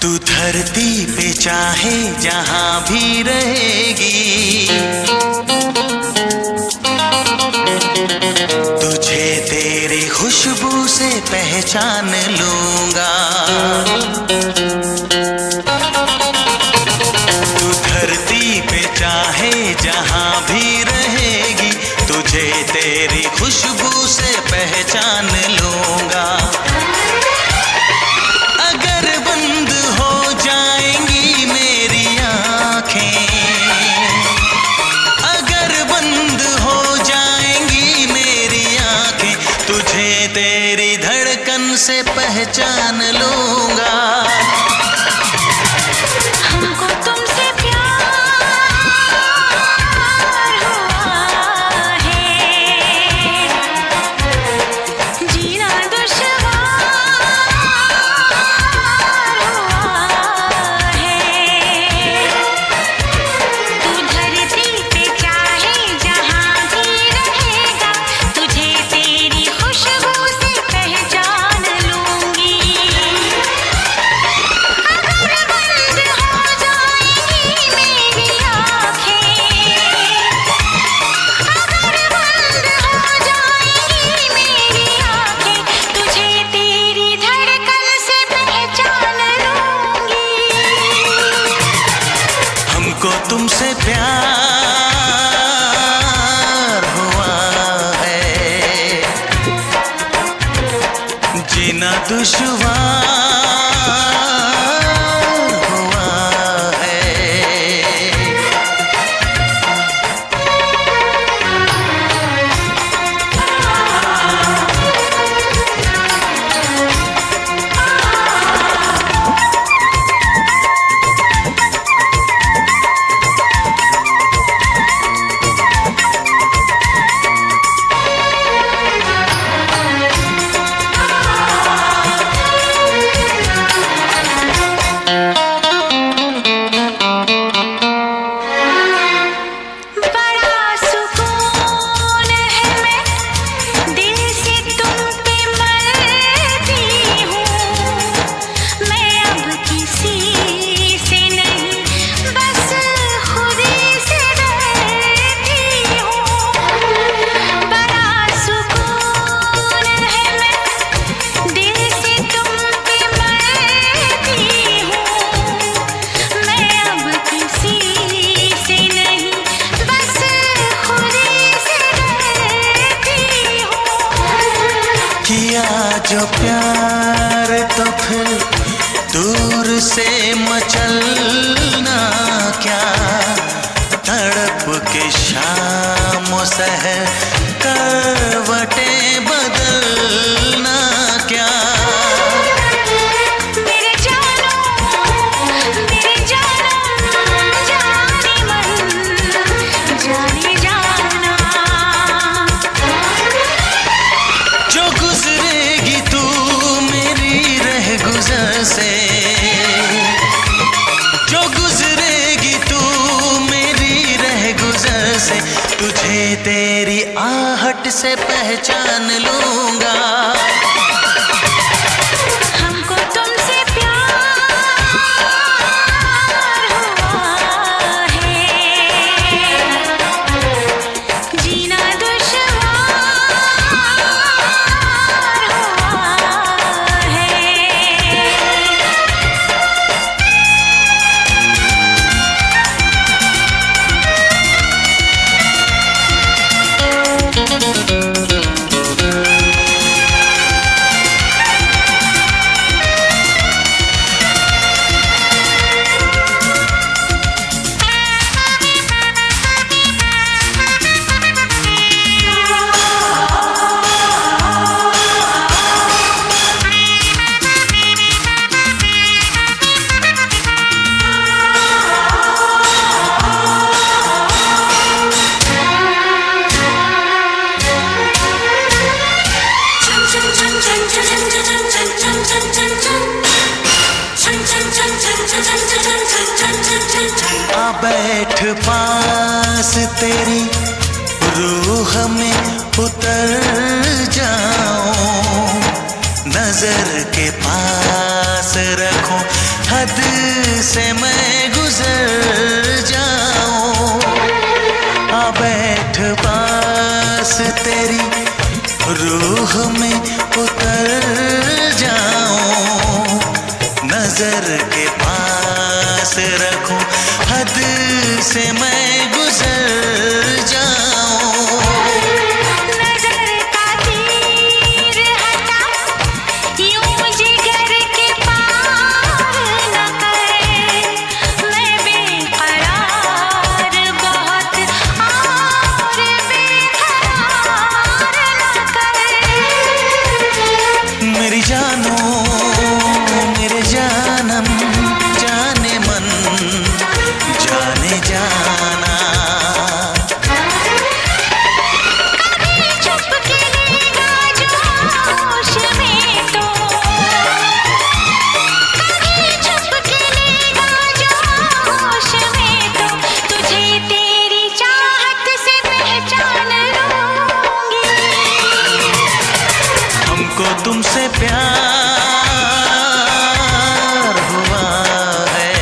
तू धरती पे चाहे जहां भी रहेगी, तुझे तेरी खुशबू से पहचान लूंगा। तू धरती पे चाहे जहां भी रहेगी, तुझे तेरी खुशबू से पहचान लूंगा। अगर बंद हो जाएंगी मेरी आँखें, अगर बंद हो जाएंगी मेरी आँखें, तुझे तेरी धड़कन से पहचान लूंगा। हमको तुमसे तुमसे प्यार हुआ है, जीना दुश्वार हुआ है। किया जो प्यार तो फिर दूर से मचलना क्या, तड़प के शाम सहर करवटें बदलना क्या। जो गुजरेगी तू मेरी रह गुजर से, तुझे तेरी आहट से पहचान लूंगा। हमको तुमसे प्यार हुआ है, जीना दुश्वार हुआ है। बैठ पास तेरी रूह में उतर जाऊं, नजर के पास पास रखूं, हद से मैं गुजर जाऊं। आ बैठ पास तेरी रूह में उतर जाऊं, नजर के पास रखूं, हद से मैं गुजर जाऊं। नजर का तीर हटा, यूं जिगर के पार न कर, मैं बेकरार बहुत और बेकरार न कर। मेरी जानो मेरे जानम, जाने मन जाने जाना। कभी चुप के लेगा जोश में तो, कभी चुप के लेगा जोश में तो, तुझे तेरी चाहत से पहचान लूंगी। हमको तुमसे प्यार हुआ है,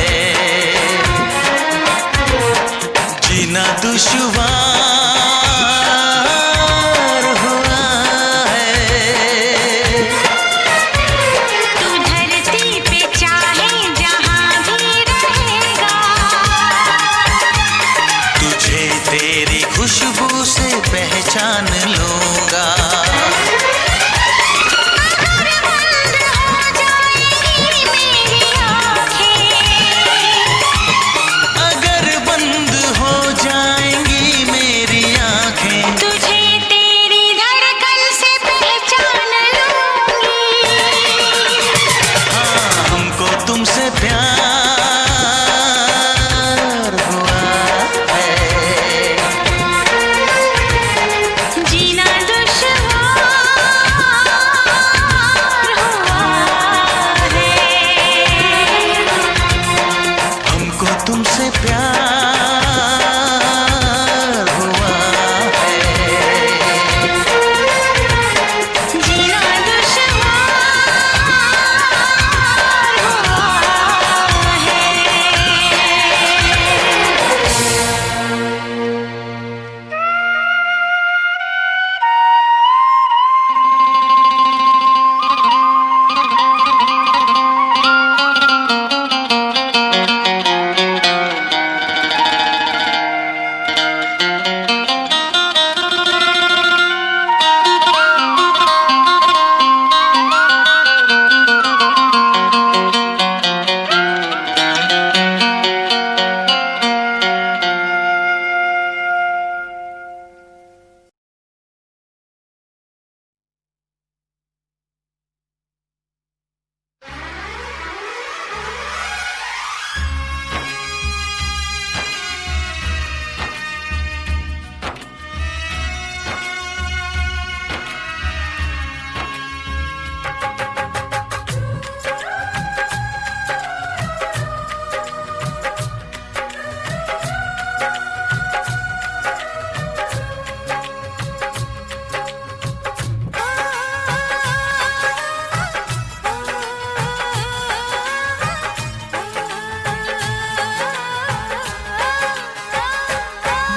जीना दुश्वार हुआ है। तू धरती पे चाहे जहां भी रहेगा, तुझे तेरी खुशबू से पहचान लूंगा। अगर बंद हो जाएंगी मेरी आँखें, अगर बंद हो जाएंगी मेरी आंखें, तुझे तेरी धड़कन से पहचान लूंगी। हाँ हमको तुमसे प्यार हुआ है, जीना दुश्वार हुआ है। हमको तुमसे प्यार हुआ है। जीना दुश्वार हुआ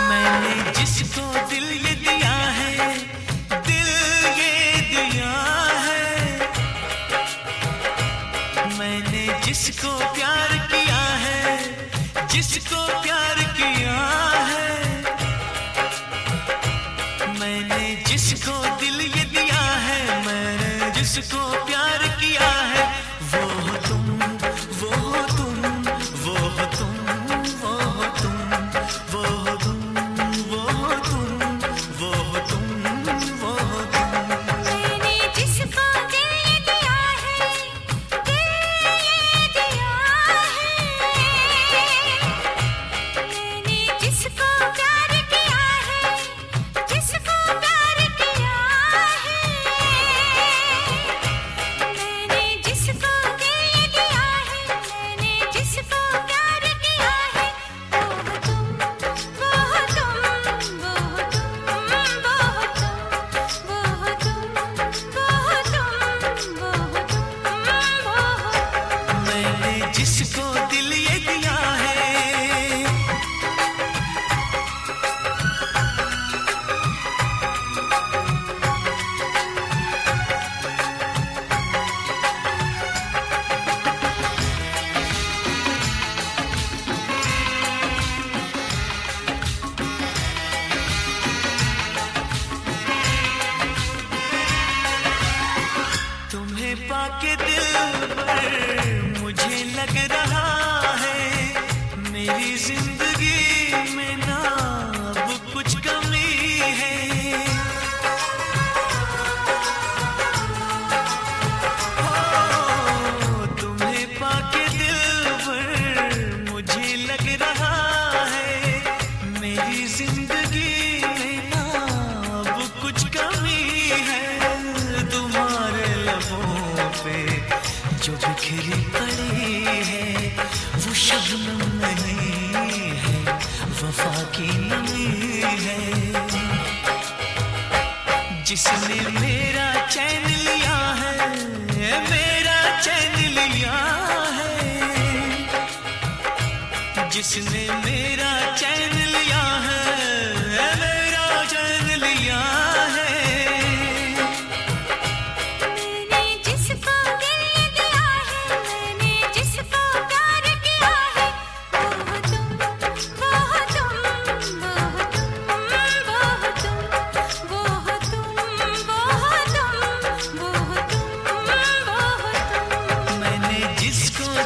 मैंने जिसको दिल ये दिया है, दिल ये दिया है। मैंने जिसको प्यार किया है, जिसको प्यार किया है। मैंने जिसको दिल ये दिया है, मैंने जिसको प्यार किया है। वो हो तुम, वो हो तुम, वो हो तुम, वो हो तुम, वो हो तुम, वो हो तुम, वो हो तुम, वो हो तुम। मैंने जिसको दिल ये दिया है, दिल ये दिया है। मैंने जिसको प्यार किया है, जिसको प्यार किया है। जिसको दिल ये दिया है। तुम्हें पाके दिल पर मुझे लग रहा है मेरी जिंदगी में ना अब कुछ कमी है। हो तुम्हें पाके दिल पर मुझे लग रहा है मेरी जिंदगी में ना अब कुछ कमी है। तुम्हारे लबों पे जो बिखरी पड़ी है वो शबनम नहीं है, वफा की नमी है। जिसने मेरा चैन लिया है, मेरा चैन लिया है, जिसने मेरा चैन लिया है, मेरा चैन लिया है।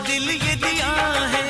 दिल ये दिया है।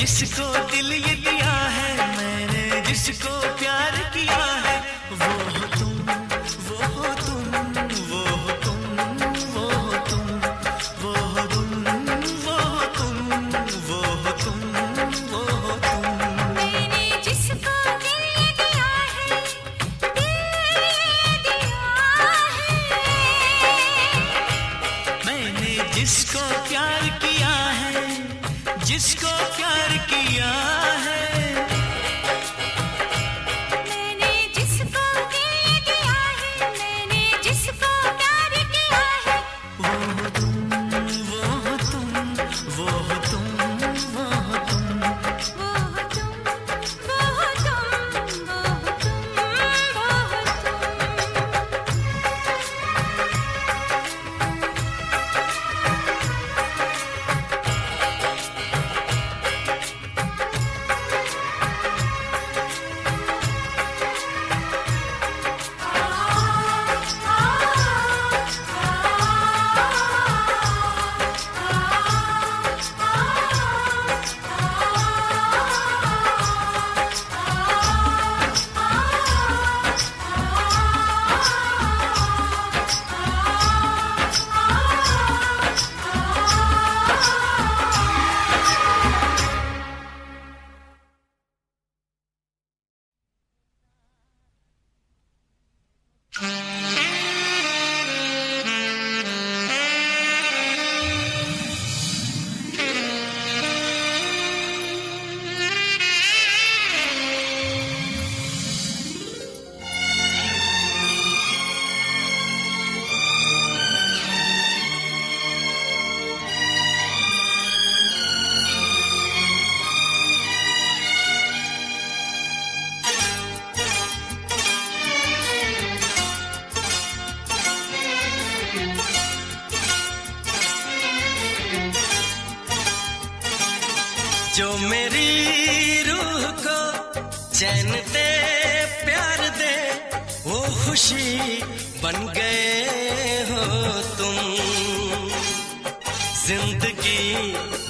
जिसको दिल ये दिया है, मैंने जिसको प्यार किया है, वो हो तुम, वो हो तुम, वो हो तुम, वो हो तुम, वो हो तुम, वो हो तुम, वो हो तुम, वो हो तुम। मैंने जिसको दिल ये दिया है, दिल ये दिया है। मैंने जिसको प्यार किया है, जिसको प्यार किया है, जो मेरी रूह को चैन दे प्यार दे वो खुशी बन गए हो तुम जिंदगी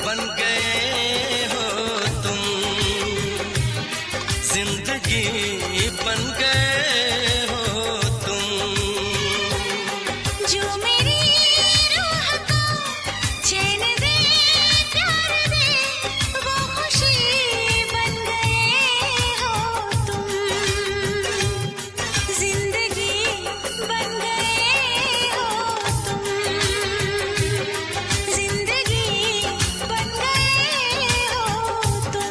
बन गए हो तुम जिंदगी बन गए हो तुम जो मेरी रूह को चैन दे प्यार दे वो खुशी बन गए हो तुम जिंदगी बन गए हो तुम जिंदगी बन गए हो तुम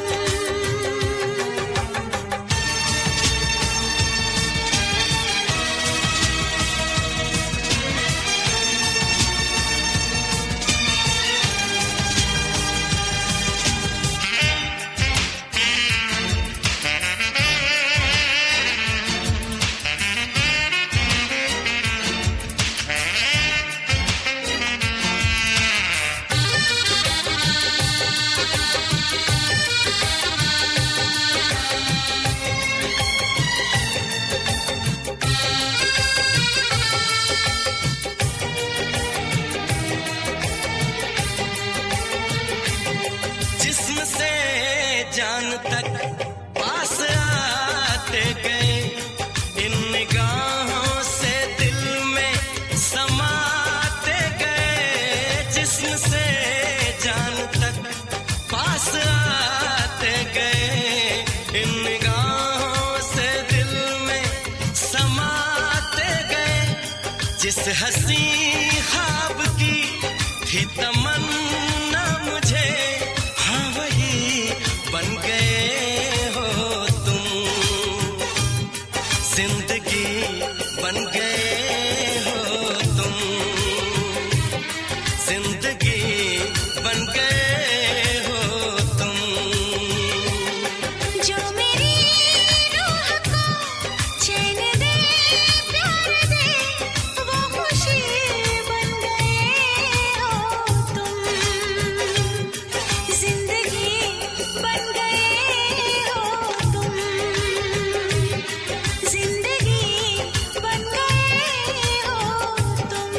जिस्म से जान तक पास आते गए इन निगाहों से दिल में समाते गए जिस्म से जान तक पास आते गए इन निगाहों से दिल में समाते गए जिस हंसी ख्वाब की थी तमन्ना मुझे हाँ वही बन गए हो तुम जिंदगी बन गए हो तुम जिंदगी बन गए हो तुम जो मेरी रूह को चैन दे प्यार दे वो खुशी बन गए हो तुम जिंदगी बन गए हो तुम जिंदगी बन गए हो तुम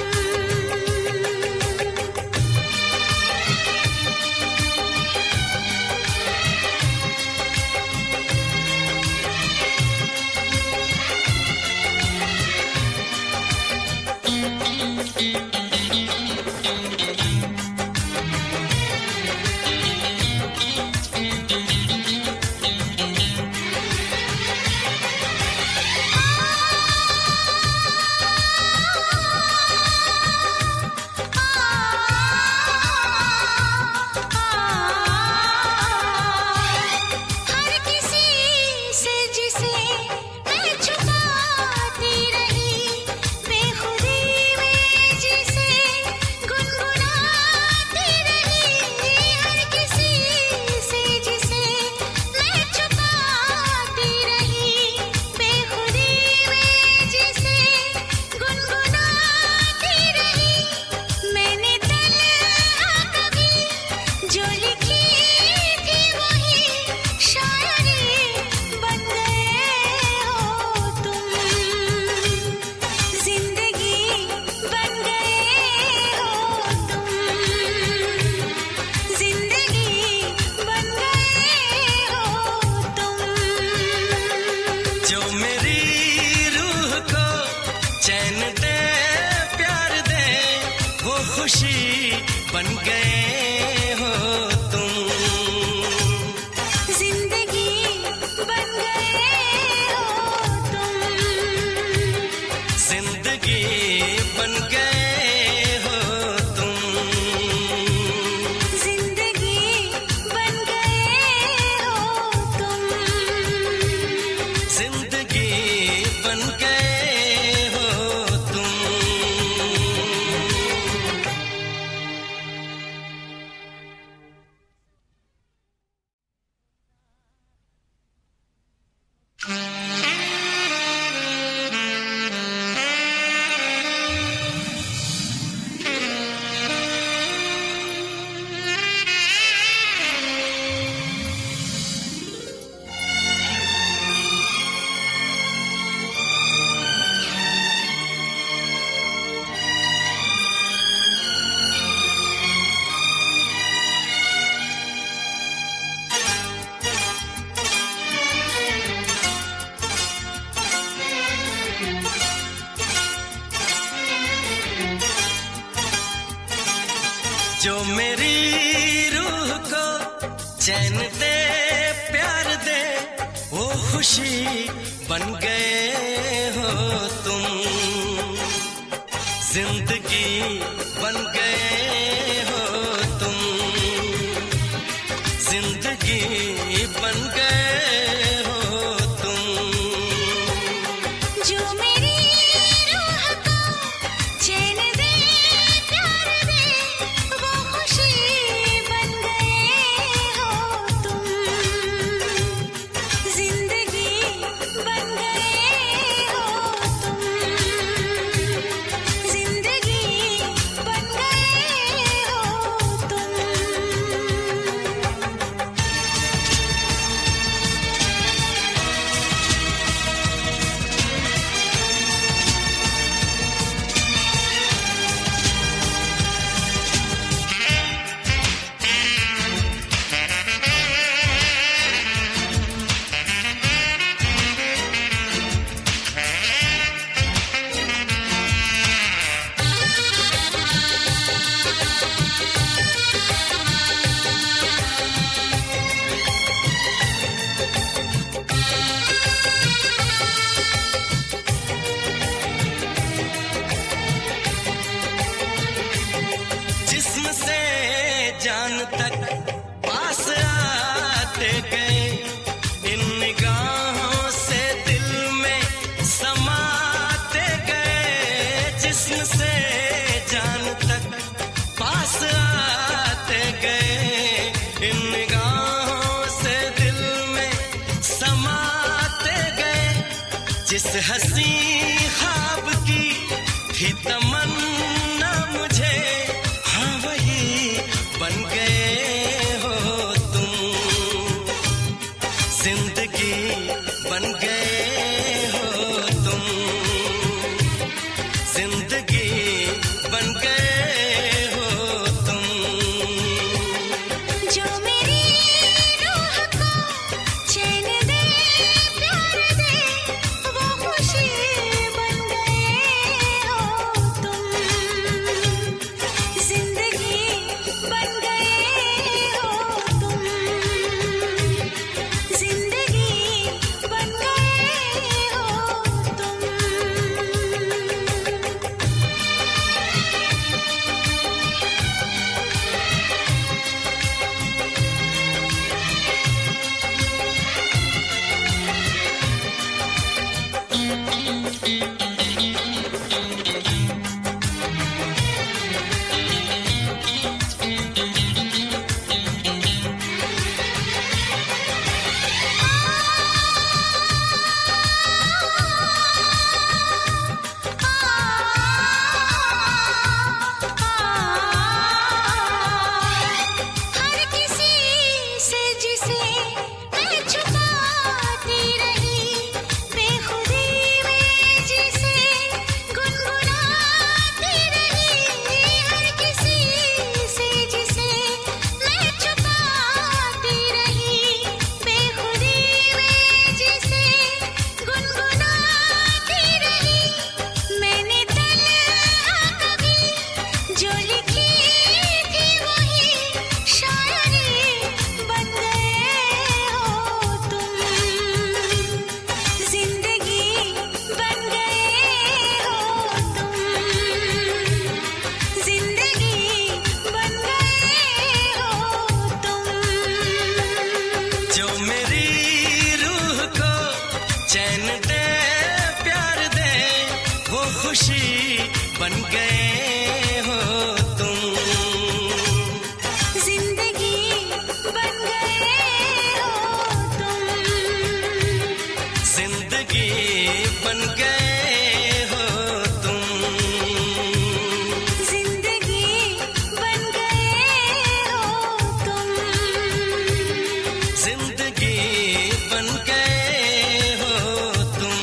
जो मेरी रूह को चैन दे प्यार दे वो खुशी बन गए हो तुम, जिंदगी बन गए हो तुम, जिंदगी बन गए हो तुम। जो मेरी रूह को चैन दे प्यार दे वो खुशी बन गए हो तुम, जिंदगी बन गए हो तुम, जिंदगी बन गए हो तुम। जिस्म से जान तक पास आते गए, इन निगाहों से दिल में समाते गए। जिस्म से जान तक पास आते गए, इन निगाहों से दिल में समाते गए। जिस हंसी ख्वाब की थी तमन्ना मुझे, हाँ वही बन गए हो तुम, जिंदगी बन गए हो तुम, जिंदगी बन गए हो तुम। जो मेरी रूह को चैन दे प्यार दे वो खुशी बन गए हो तुम, जिंदगी बन गए हो तुम, जिंदगी बन गए हो तुम। हर किसी से जिसे मैं छुपाती रही, बेखुदी में जिसे गुनगुनाती रही। हर किसी से जिसे मैं छुपाती रही, बेखुदी में जिसे गुनगुनाती रही। मैंने तन्हा कभी जो लिखी थी वही शायरी बन गए हो तुम, जिंदगी बन गए हो तुम, जिंदगी बन गए हो तुम। जो मेरी रूह को चैन दे प्यार दे वो खुशी बन गए हो तुम, जिंदगी बन गए हो तुम, जिंदगी बन गए हो तुम, जिंदगी बन गए हो तुम, जिंदगी बन गए हो तुम।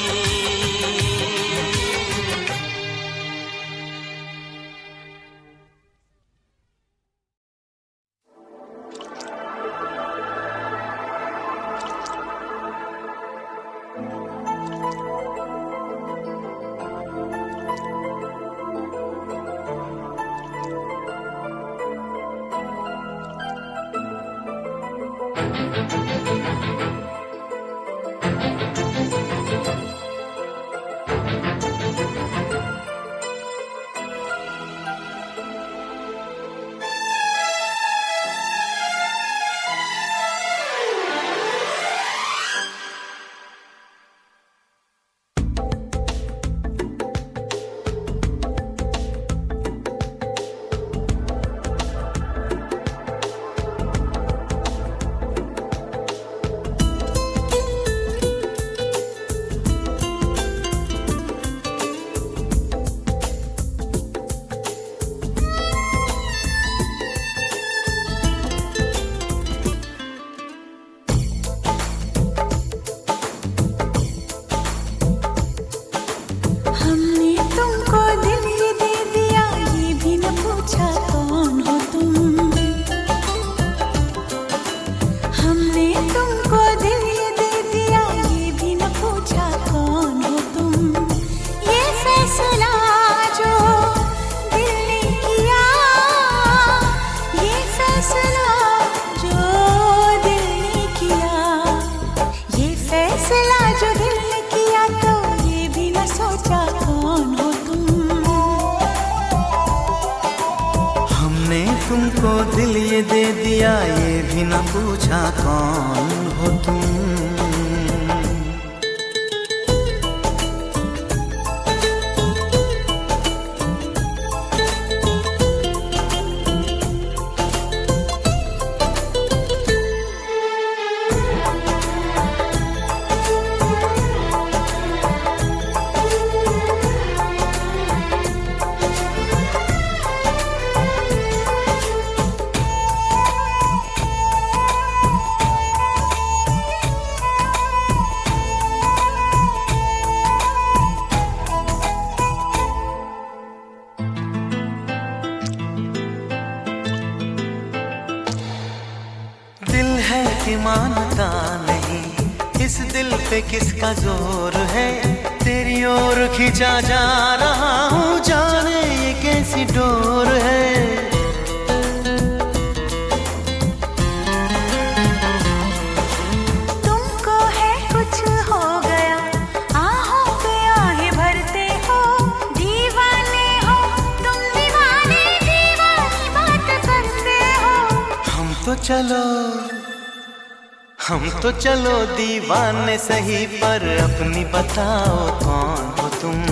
दिल ये दे दिया, ये भी न पूछा कौन हो तुम। दिल है कि मानता नहीं, इस दिल पे किसका जोर है। तेरी ओर खींचा जा रहा हूँ, जाने ये कैसी डोर है। तुमको है कुछ हो गया, आहों पे आहें भरते हो। दीवाने हो तुम, दीवाने दीवानी बात करते हो। हम तो चलो दीवाने सही, पर अपनी बताओ कौन हो तुम।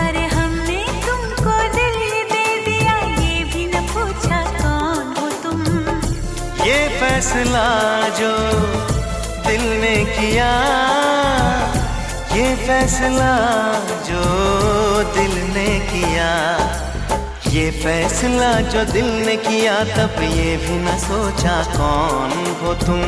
अरे हमने तुमको दिल ये दे दिया, ये भी न पूछा कौन हो तुम। ये फैसला जो दिल ने किया, ये फैसला जो दिल ने किया, ये फैसला जो दिल ने किया, तब ये भी न सोचा कौन हो तुम।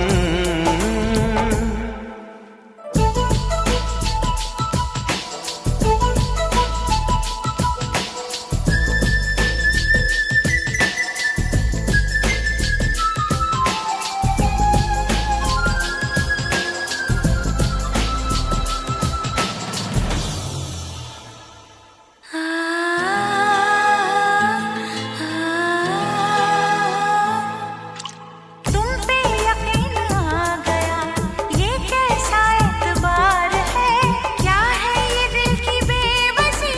तुम पे यकीन आ गया, ये कैसा एतबार है। क्या है ये दिल की बेबसी,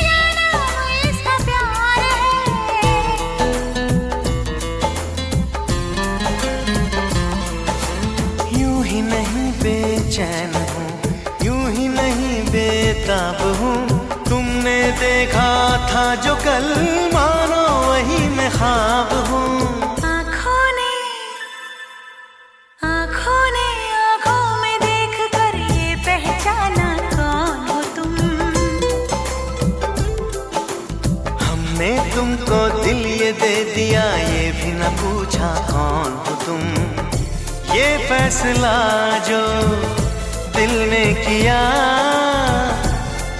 या नाम इसका प्यार है। यूं ही नहीं बेचैन हूँ, यूं ही नहीं बेताब हूँ। तुमने देखा था जो कल, मानो वही मैं ख्वाब हूँ। आँखों ने आँखों में देख कर ये पहचाना कौन हो तुम। हमने तुमको दिल ये दे दिया, ये भी न पूछा कौन हो तुम। ये फैसला जो दिल ने किया,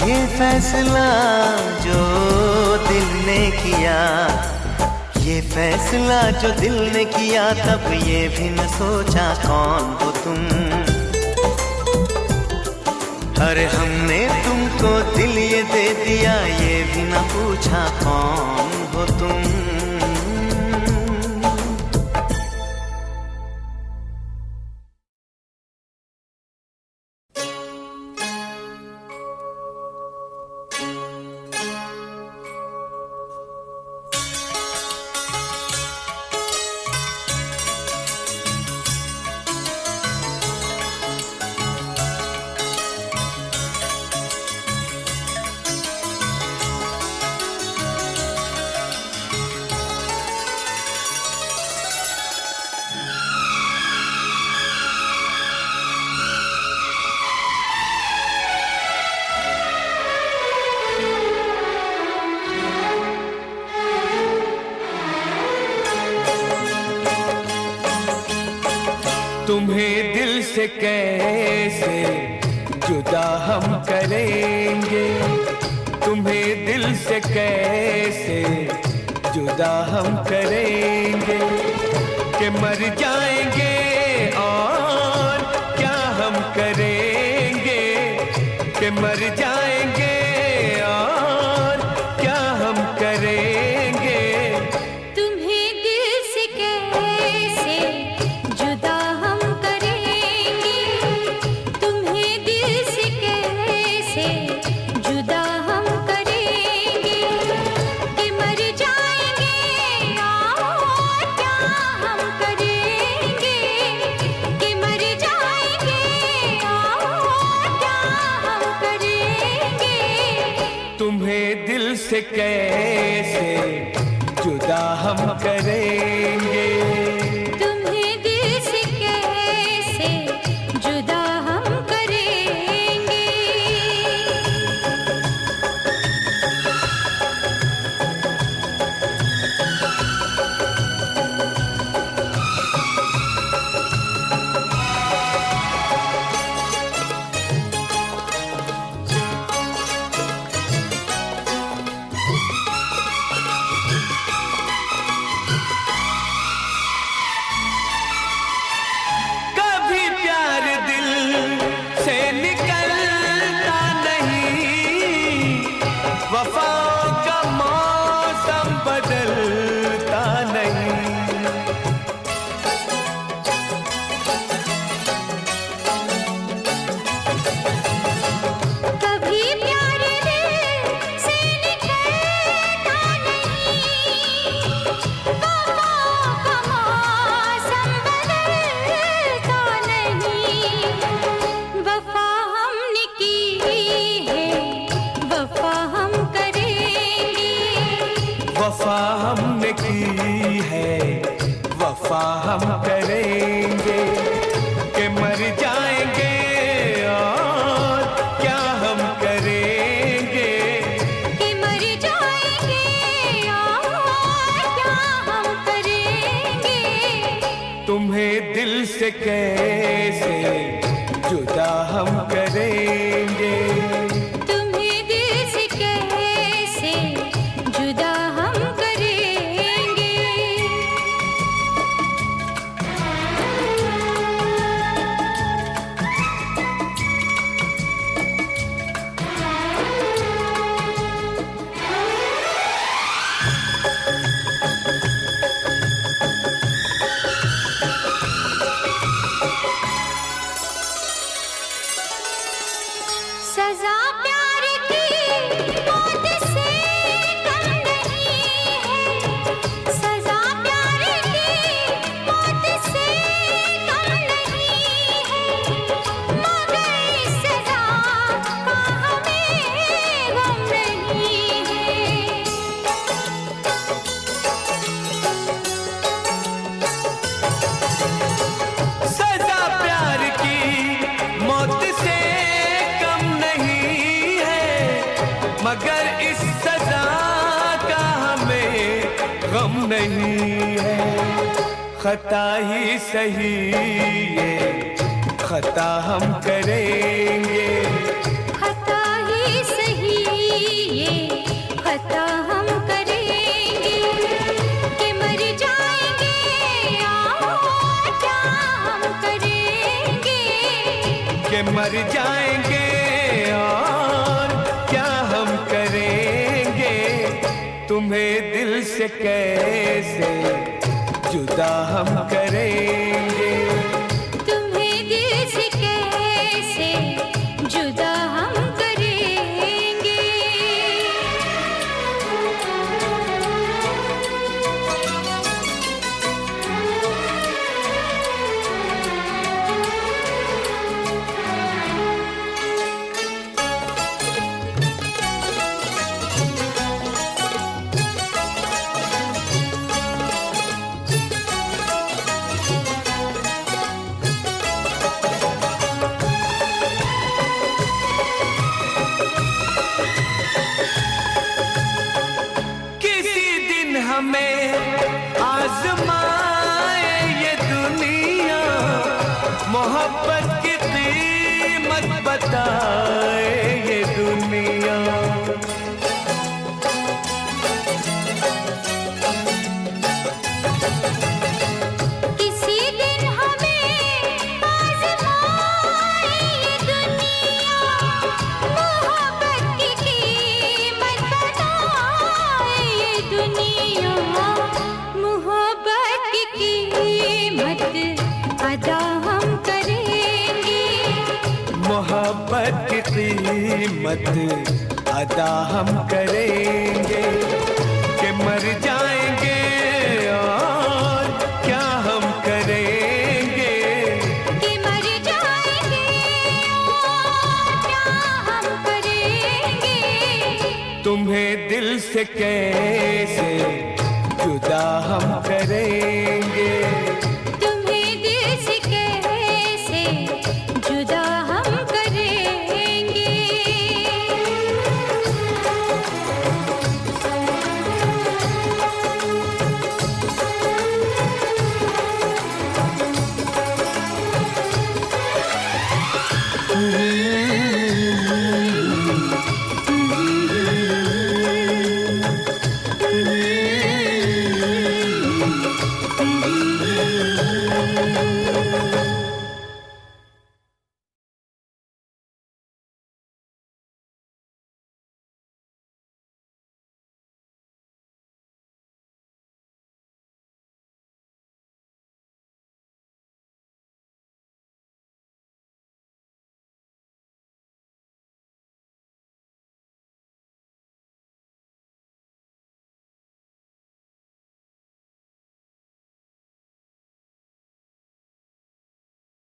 ये फैसला जो दिल ने किया, ये फैसला जो दिल ने किया, तब ये भी न सोचा कौन हो तुम। अरे हमने तुमको दिल ये दे दिया, ये भी न पूछा कौन हो तुम। तुम्हें दिल से कैसे जुदा हम करेंगे, तुम्हें दिल से कैसे जुदा हम करेंगे, कि मर जाएंगे और क्या हम करेंगे, कि मर जाएंगे और क्या हम करेंगे। तुम्हें दिल से कैसे जुदा हम करेंगे, तुम्हें दिल से कैसे जुदा हम करेंगे, कि मर जाए से कैसे जुदा हम करेंगे, तुम्हें दिल से कैसे जुदा हम करेंगे। कभी प्यार दिल से निकलता नहीं, वफाओं का मौसम बदलता नहीं। कभी प्यार दिल से निकलता नहीं, वफाओं का मौसम बदलता नहीं। वफा हमने की है, वफा हम करेंगे। वफा हमने की है, वफा हम करेंगे, कि मर जाएंगे और क्या हम करेंगे, कि मर जाएंगे और क्या हम करेंगे। तुम्हें दिल से कैसे जुदा हम करेंगे, तुम्हें दिल से कैसे जुदा हम करेंगे। सजा प्यार की मौत से कम नहीं है, सजा प्यार की मौत से कम नहीं है, मगर इस सजा का हमें गम नहीं है। सजा प्यार की मौत से कम नहीं है, मगर इस सजा का हमें गम नहीं है। खता ही सही ये खता हम करेंगे, खता ही सही ये खता हम करेंगे, कि मर जाएंगे और क्या हम करेंगे। कि मर जाएंगे और क्या हम करेंगे। तुम्हें दिल से कैसे जुदा हम करेंगे, तुम्हें दिल से कैसे जुदा हम करेंगे। किसी दिन हमें आजमाए ये दुनिया, मोहब्बत की कीमत बताए ये दुनिया। किसी दिन हमें आज़माए ये दुनिया, मोहब्बत की कीमत बताए ये दुनिया। मोहब्बत की कीमत अदा हम करेंगे, मोहब्बत की कीमत अदा हम करेंगे, कि मर जाएंगे और क्या हम करेंगे। कि मर जाएंगे और क्या हम करेंगे। तुम्हें दिल से कैसे जुदा हम करेंगे।